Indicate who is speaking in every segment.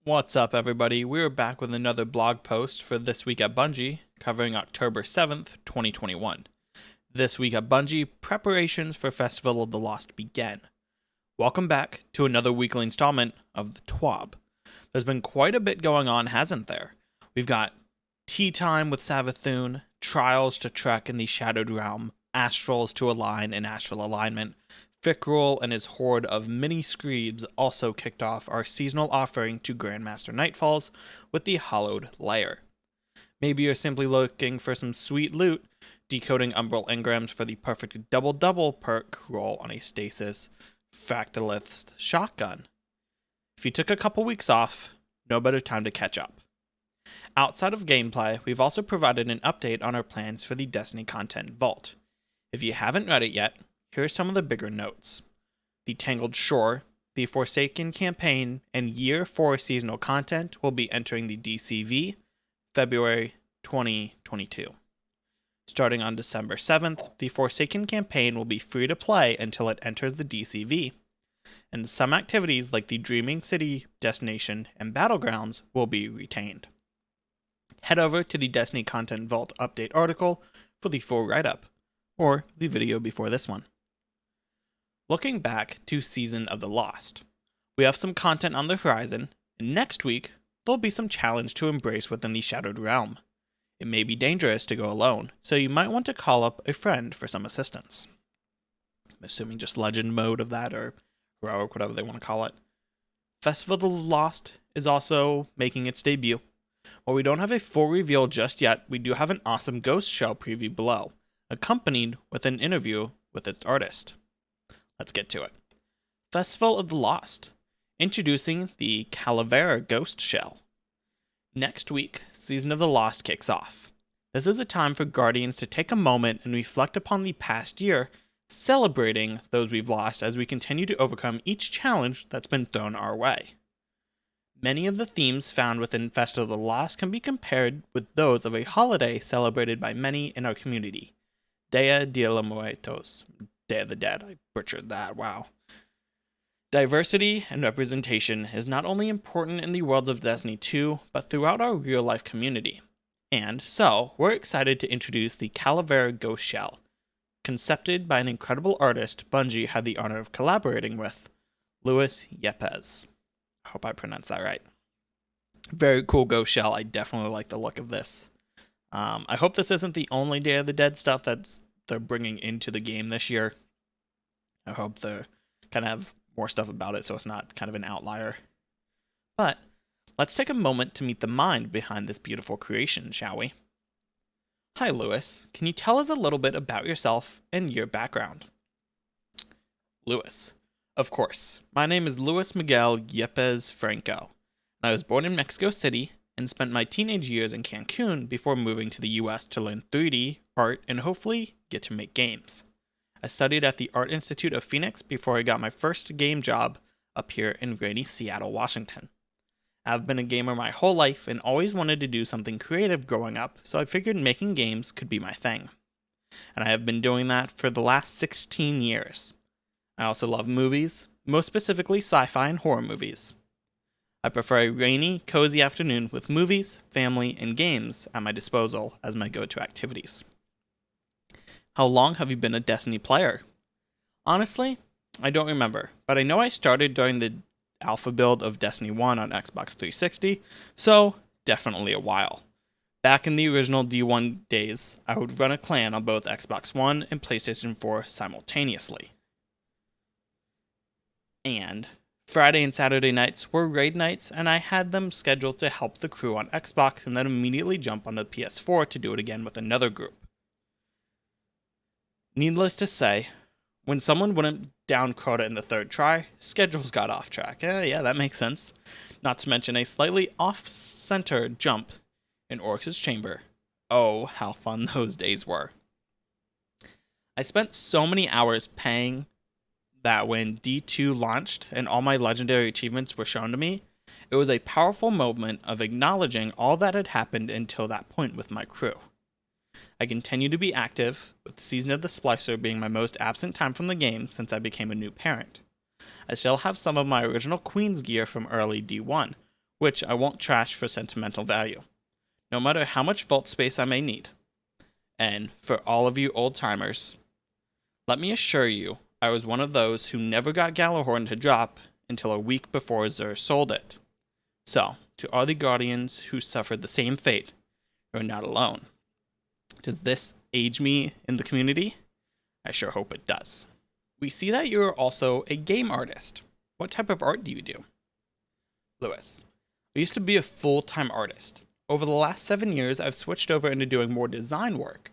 Speaker 1: What's up, everybody? We're back with another blog post for This Week at Bungie, covering October 7th, 2021. This Week at Bungie, preparations for Festival of the Lost begin. Welcome back to another weekly installment of the TWAB. There's been quite a bit going on, hasn't there? We've got tea time with Savathun, trials to trek in the Shadowed Realm, astrals to align in astral alignment. Fickrul and his horde of mini-screebs also kicked off our seasonal offering to Grandmaster Nightfalls with the Hollowed Lair. Maybe you're simply looking for some sweet loot, decoding Umbral engrams for the perfect double-double perk roll on a Stasis Fractalith's shotgun. If you took a couple weeks off, no better time to catch up. Outside of gameplay, we've also provided an update on our plans for the Destiny Content Vault. If you haven't read it yet, here are some of the bigger notes. The Tangled Shore, the Forsaken campaign, and Year 4 seasonal content will be entering the DCV February 2022. Starting on December 7th, the Forsaken campaign will be free to play until it enters the DCV, and some activities like the Dreaming City destination and Battlegrounds will be retained. Head over to the Destiny Content Vault update article for the full write-up, or the video before this one. Looking back to Season of the Lost, we have some content on the horizon, and next week, there'll be some challenge to embrace within the Shadowed Realm. It may be dangerous to go alone, so you might want to call up a friend for some assistance. I'm assuming just legend mode of that, or heroic, whatever they want to call it. Festival of the Lost is also making its debut. While we don't have a full reveal just yet, we do have an awesome Ghost Shell preview below, accompanied with an interview with its artist. Let's get to it. Festival of the Lost. Introducing the Calavera Ghost Shell. Next week, Season of the Lost kicks off. This is a time for Guardians to take a moment and reflect upon the past year, celebrating those we've lost as we continue to overcome each challenge that's been thrown our way. Many of the themes found within Festival of the Lost can be compared with those of a holiday celebrated by many in our community. Dia de los Muertos. Day of the Dead. I butchered that. Wow. Diversity and representation is not only important in the worlds of Destiny 2, but throughout our real-life community. And so, we're excited to introduce the Calavera Ghost Shell, concepted by an incredible artist Bungie had the honor of collaborating with, Luis Yepes. I hope I pronounced that right. Very cool ghost shell. I definitely like the look of this. I hope this isn't the only Day of the Dead stuff they're bringing into the game this year. I hope they kind of have more stuff about it so it's not kind of an outlier. But let's take a moment to meet the mind behind this beautiful creation, shall we? Hi, Lewis. Can you tell us a little bit about yourself and your background? Lewis. Of course. My name is Luis Miguel Yepes Franco. I was born in Mexico City and spent my teenage years in Cancun before moving to the US to learn 3D, art, and hopefully get to make games. I studied at the Art Institute of Phoenix before I got my first game job up here in rainy Seattle, Washington. I've been a gamer my whole life and always wanted to do something creative growing up, so I figured making games could be my thing. And I have been doing that for the last 16 years. I also love movies, most specifically sci-fi and horror movies. I prefer a rainy, cozy afternoon with movies, family, and games at my disposal as my go-to activities. How long have you been a Destiny player? Honestly, I don't remember, but I know I started during the alpha build of Destiny 1 on Xbox 360, so definitely a while. Back in the original D1 days, I would run a clan on both Xbox One and PlayStation 4 simultaneously. And Friday and Saturday nights were raid nights, and I had them scheduled to help the crew on Xbox and then immediately jump on the PS4 to do it again with another group. Needless to say, when someone wouldn't down quota in the third try, schedules got off track. Yeah, that makes sense. Not to mention a slightly off-center jump in Oryx's chamber. Oh, how fun those days were. I spent so many hours paying that when D2 launched and all my legendary achievements were shown to me, it was a powerful moment of acknowledging all that had happened until that point with my crew. I continue to be active, with the Season of the Splicer being my most absent time from the game since I became a new parent. I still have some of my original Queen's gear from early D1, which I won't trash for sentimental value, no matter how much vault space I may need. And for all of you old-timers, let me assure you, I was one of those who never got Galahorn to drop until a week before Xur sold it. So, to all the Guardians who suffered the same fate, you're not alone. Does this age me in the community? I sure hope it does. We see that you're also a game artist. What type of art do you do? Lewis. I used to be a full-time artist. Over the last 7 years, I've switched over into doing more design work.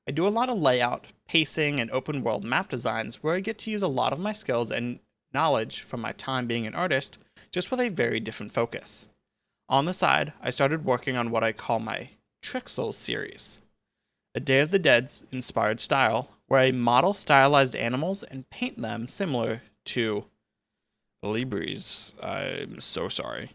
Speaker 1: I do a lot of layout, pacing, and open-world map designs where I get to use a lot of my skills and knowledge from my time being an artist, just with a very different focus. On the side, I started working on what I call my Trixel series, a Day of the Dead's inspired style, where I model stylized animals and paint them similar to Libris. I'm so sorry.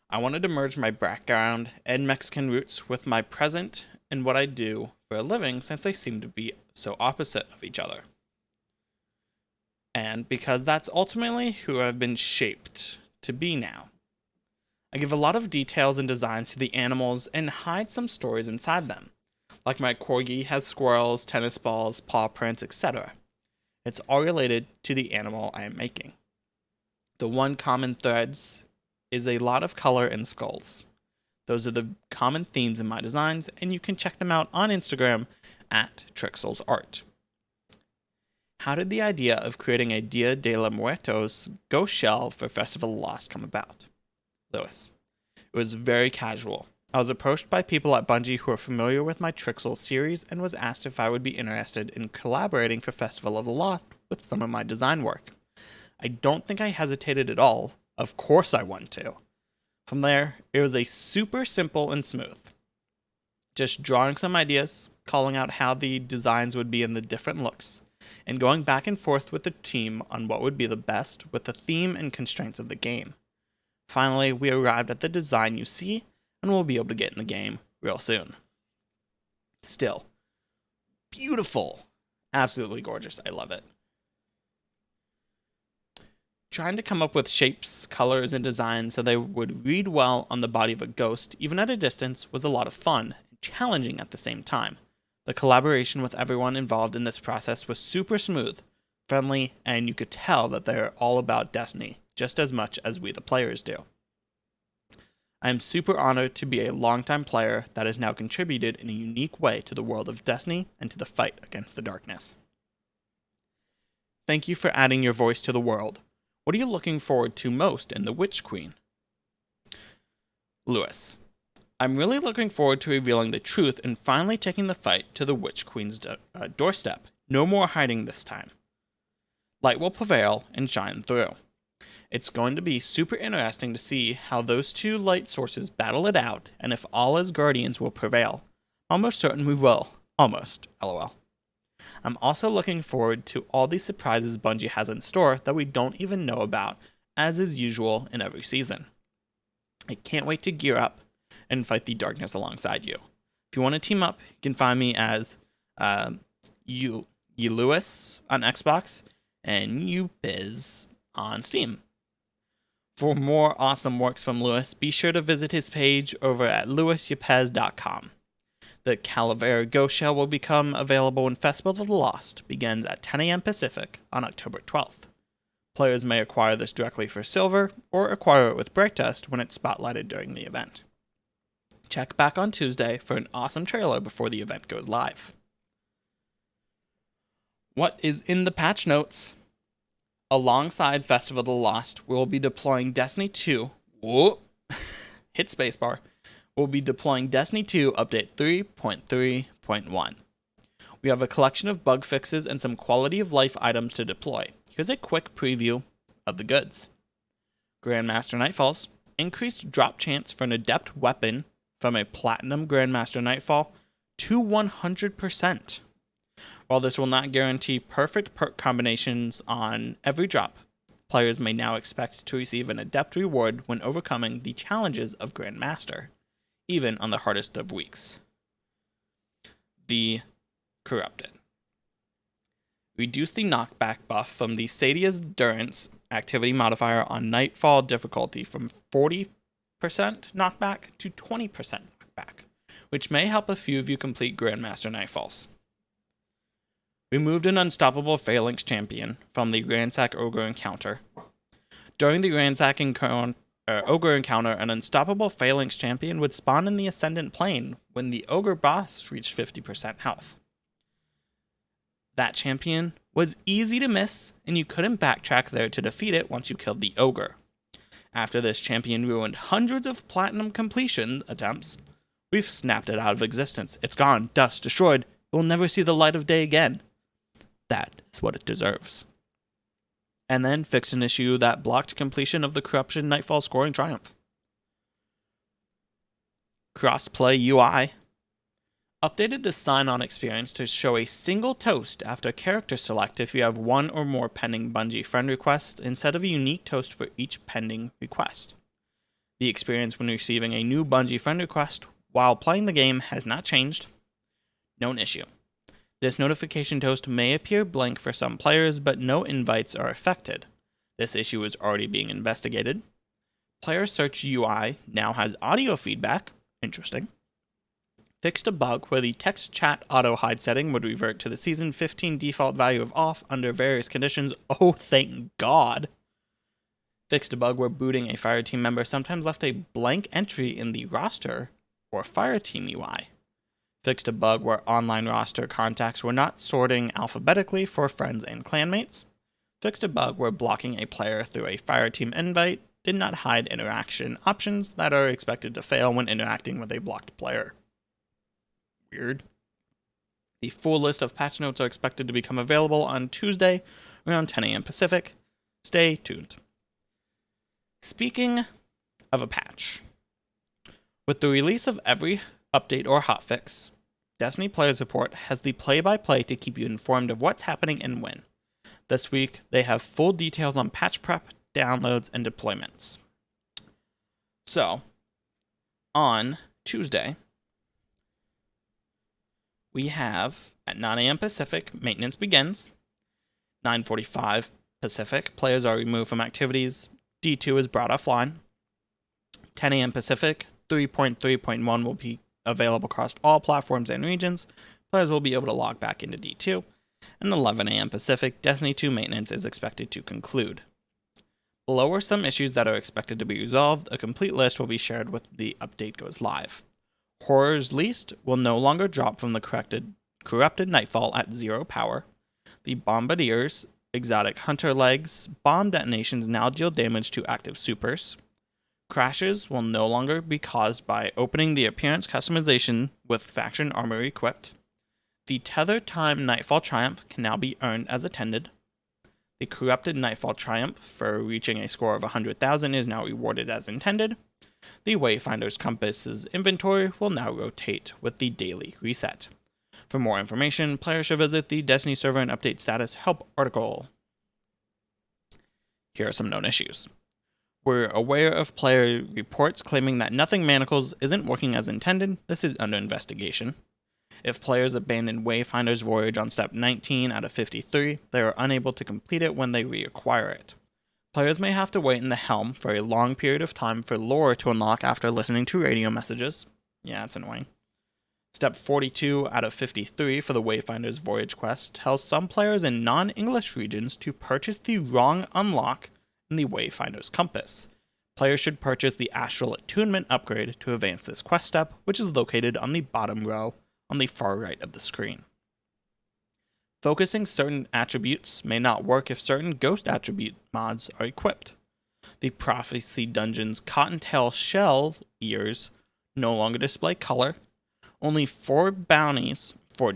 Speaker 1: I wanted to merge my background and Mexican roots with my present and what I do for a living, since they seem to be so opposite of each other. And because that's ultimately who I've been shaped to be now. I give a lot of details and designs to the animals and hide some stories inside them. Like my corgi has squirrels, tennis balls, paw prints, etc. It's all related to the animal I am making. The one common threads is a lot of color and skulls. Those are the common themes in my designs, and you can check them out on Instagram at Trixel's Art. How did the idea of creating a Dia de los Muertos ghost shell for Festival of the Lost come about? Lewis. It was very casual. I was approached by people at Bungie who are familiar with my Trixel series and was asked if I would be interested in collaborating for Festival of the Lost with some of my design work. I don't think I hesitated at all. Of course I want to. From there, it was a super simple and smooth. Just drawing some ideas, calling out how the designs would be in the different looks, and going back and forth with the team on what would be the best with the theme and constraints of the game. Finally, we arrived at the design you see, and we'll be able to get in the game real soon. Still, beautiful. Absolutely gorgeous. I love it. Trying to come up with shapes, colors, and designs so they would read well on the body of a ghost, even at a distance, was a lot of fun and challenging at the same time. The collaboration with everyone involved in this process was super smooth, friendly, and you could tell that they're all about Destiny, just as much as we the players do. I am super honored to be a longtime player that has now contributed in a unique way to the world of Destiny and to the fight against the darkness. Thank you for adding your voice to the world. What are you looking forward to most in the Witch Queen? Lewis. I'm really looking forward to revealing the truth and finally taking the fight to the Witch Queen's doorstep. No more hiding this time. Light will prevail and shine through. It's going to be super interesting to see how those two light sources battle it out, and if all as guardians will prevail. Almost certain we will. Almost. LOL. I'm also looking forward to all the surprises Bungie has in store that we don't even know about, as is usual in every season. I can't wait to gear up and fight the darkness alongside you. If you want to team up, you can find me as Lewis on Xbox and Biz on Steam. For more awesome works from Lewis, be sure to visit his page over at lewisyepes.com. The Calavera Ghost Shell will become available when Festival of the Lost begins at 10 a.m. Pacific on October 12th. Players may acquire this directly for silver, or acquire it with break test when it's spotlighted during the event. Check back on Tuesday for an awesome trailer before the event goes live. What is in the patch notes? Alongside Festival of the Lost, we'll be deploying Destiny 2. Whoa! Hit spacebar. We'll be deploying Destiny 2 Update 3.3.1. We have a collection of bug fixes and some quality of life items to deploy. Here's a quick preview of the goods. Grandmaster Nightfalls. Increased drop chance for an adept weapon from a Platinum Grandmaster Nightfall to 100%. While this will not guarantee perfect perk combinations on every drop, players may now expect to receive an adept reward when overcoming the challenges of Grandmaster, even on the hardest of weeks. The Corrupted. Reduce the knockback buff from the Sadia's Durance activity modifier on Nightfall difficulty from 40% knockback to 20% knockback, which may help a few of you complete Grandmaster Nightfalls. We moved an unstoppable Phalanx champion from the Ransack Ogre encounter. During the Ransack Ogre encounter, an unstoppable Phalanx champion would spawn in the Ascendant Plane when the Ogre boss reached 50% health. That champion was easy to miss, and you couldn't backtrack there to defeat it once you killed the Ogre. After this champion ruined hundreds of platinum completion attempts, we've snapped it out of existence. It's gone, dust, destroyed. It will never see the light of day again. That is what it deserves. And then fixed an issue that blocked completion of the Corruption Nightfall scoring triumph. Crossplay UI updated the sign-on experience to show a single toast after character select if you have one or more pending Bungie friend requests instead of a unique toast for each pending request. The experience when receiving a new Bungie friend request while playing the game has not changed. Known issue. This notification toast may appear blank for some players, but no invites are affected. This issue is already being investigated. Player Search UI now has audio feedback. Interesting. Fixed a bug where the text chat auto hide setting would revert to the Season 15 default value of off under various conditions. Oh, thank God. Fixed a bug where booting a Fireteam member sometimes left a blank entry in the roster or Fireteam UI. Fixed a bug where online roster contacts were not sorting alphabetically for friends and clanmates. Fixed a bug where blocking a player through a Fireteam invite did not hide interaction options that are expected to fail when interacting with a blocked player. Weird. The full list of patch notes are expected to become available on Tuesday around 10 a.m. Pacific. Stay tuned. Speaking of a patch, with the release of every update or hotfix, Destiny Player Support has the play-by-play to keep you informed of what's happening and when. This week, they have full details on patch prep, downloads, and deployments. So, on Tuesday, we have, at 9 a.m. Pacific, maintenance begins. 9:45 Pacific, players are removed from activities. D2 is brought offline. 10 a.m. Pacific, 3.3.1 will be available across all platforms and regions. Players will be able to log back into D2. And 11 a.m. Pacific, Destiny 2 maintenance is expected to conclude. Below are some issues that are expected to be resolved. A complete list will be shared when the update goes live. Horror's Least will no longer drop from the corrupted Nightfall at 0 power. The Bombardiers, Exotic Hunter Legs, bomb detonations now deal damage to active supers. Crashes will no longer be caused by opening the appearance customization with faction armor equipped. The Tether Time Nightfall Triumph can now be earned as attended. The Corrupted Nightfall Triumph for reaching a score of 100,000 is now rewarded as intended. The Wayfinder's Compass's inventory will now rotate with the daily reset. For more information, players should visit the Destiny server and update status help article. Here are some known issues. We're aware of player reports claiming that Nothing Manacles isn't working as intended. This is under investigation. If players abandon Wayfinder's Voyage on step 19 out of 53, they are unable to complete it when they reacquire it. Players may have to wait in the helm for a long period of time for lore to unlock after listening to radio messages. Yeah, it's annoying. Step 42 out of 53 for the Wayfinder's Voyage quest tells some players in non-English regions to purchase the wrong unlock in the Wayfinder's Compass. Players should purchase the Astral Attunement upgrade to advance this quest step, which is located on the bottom row on the far right of the screen. Focusing certain attributes may not work if certain ghost attribute mods are equipped. The Prophecy Dungeon's Cottontail Shell ears no longer display color. Only 4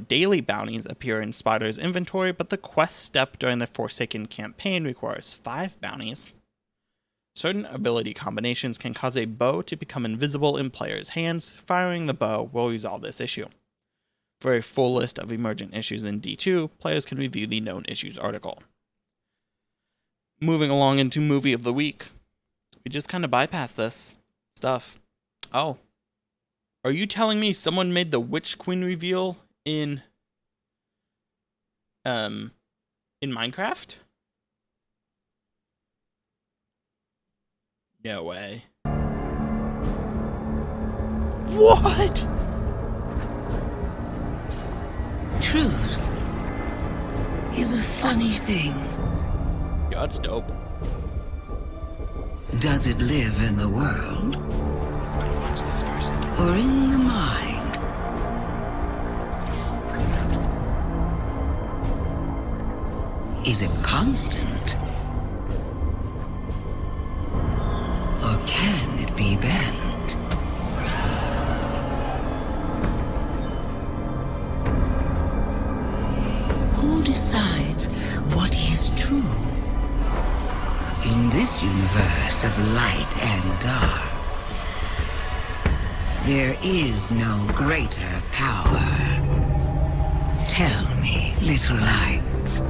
Speaker 1: daily bounties appear in Spider's inventory, but the quest step during the Forsaken campaign requires 5 bounties. Certain ability combinations can cause a bow to become invisible in players' hands. Firing the bow will resolve this issue. For a full list of emergent issues in D2, players can review the Known Issues article. Moving along into Movie of the Week. We just kind of bypassed this stuff. Oh. Are you telling me someone made the Witch Queen reveal in Minecraft? No way. What?
Speaker 2: Truth is a funny thing.
Speaker 1: Yeah, that's dope.
Speaker 2: Does it live in the world?
Speaker 1: Gotta watch this first.
Speaker 2: Or in the mind? Is it constant? Or can it be bent? Who decides what is true? In this universe of light and dark, there is no greater power. Tell me, little lights.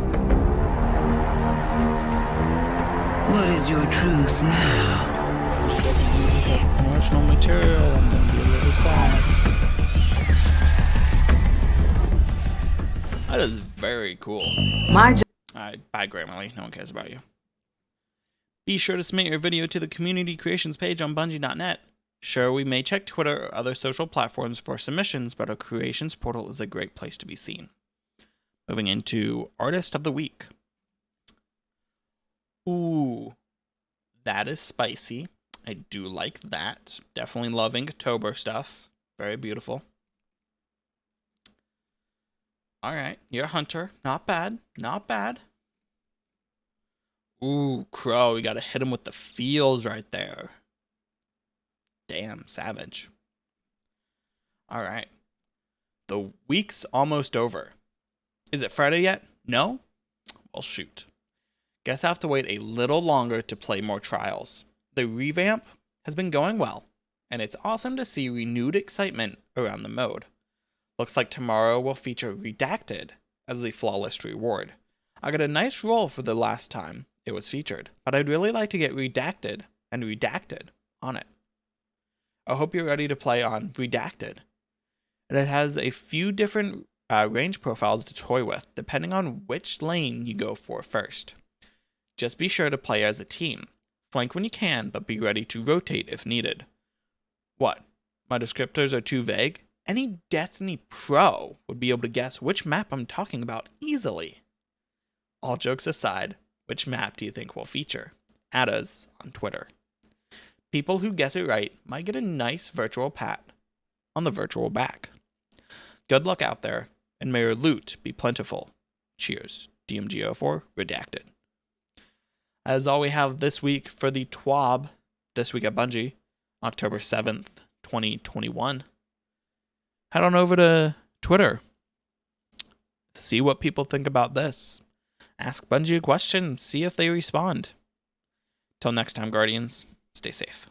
Speaker 2: What is your truth now?
Speaker 1: She doesn't use it as promotional material. I'm gonna be a little sad. That is very cool. Alright, bye Grammarly. No one cares about you. Be sure to submit your video to the community creations page on Bungie.net. Sure, we may check Twitter or other social platforms for submissions, but our creations portal is a great place to be seen. Moving into Artist of the Week. Ooh, that is spicy. I do like that. Definitely loving October stuff. Very beautiful. Alright, you're a hunter. Not bad. Not bad. Ooh, Crow, you gotta hit him with the feels right there. Damn, savage. Alright. The week's almost over. Is it Friday yet? No? Well, shoot. Guess I have to wait a little longer to play more Trials. The revamp has been going well, and it's awesome to see renewed excitement around the mode. Looks like tomorrow will feature Redacted as the flawless reward. I got a nice roll for the last time it was featured, but I'd really like to get Redacted and Redacted on it. I hope you're ready to play on Redacted. And it has a few different range profiles to toy with, depending on which lane you go for first. Just be sure to play as a team. Flank when you can, but be ready to rotate if needed. What? My descriptors are too vague? Any Destiny Pro would be able to guess which map I'm talking about easily. All jokes aside, which map do you think will feature? At us on Twitter. People who guess it right might get a nice virtual pat on the virtual back. Good luck out there, and may your loot be plentiful. Cheers. DMGO4 Redacted. As all we have this week for the TWAB, this week at Bungie, October 7th, 2021. Head on over to Twitter. See what people think about this. Ask Bungie a question, see if they respond. Till next time, Guardians, stay safe.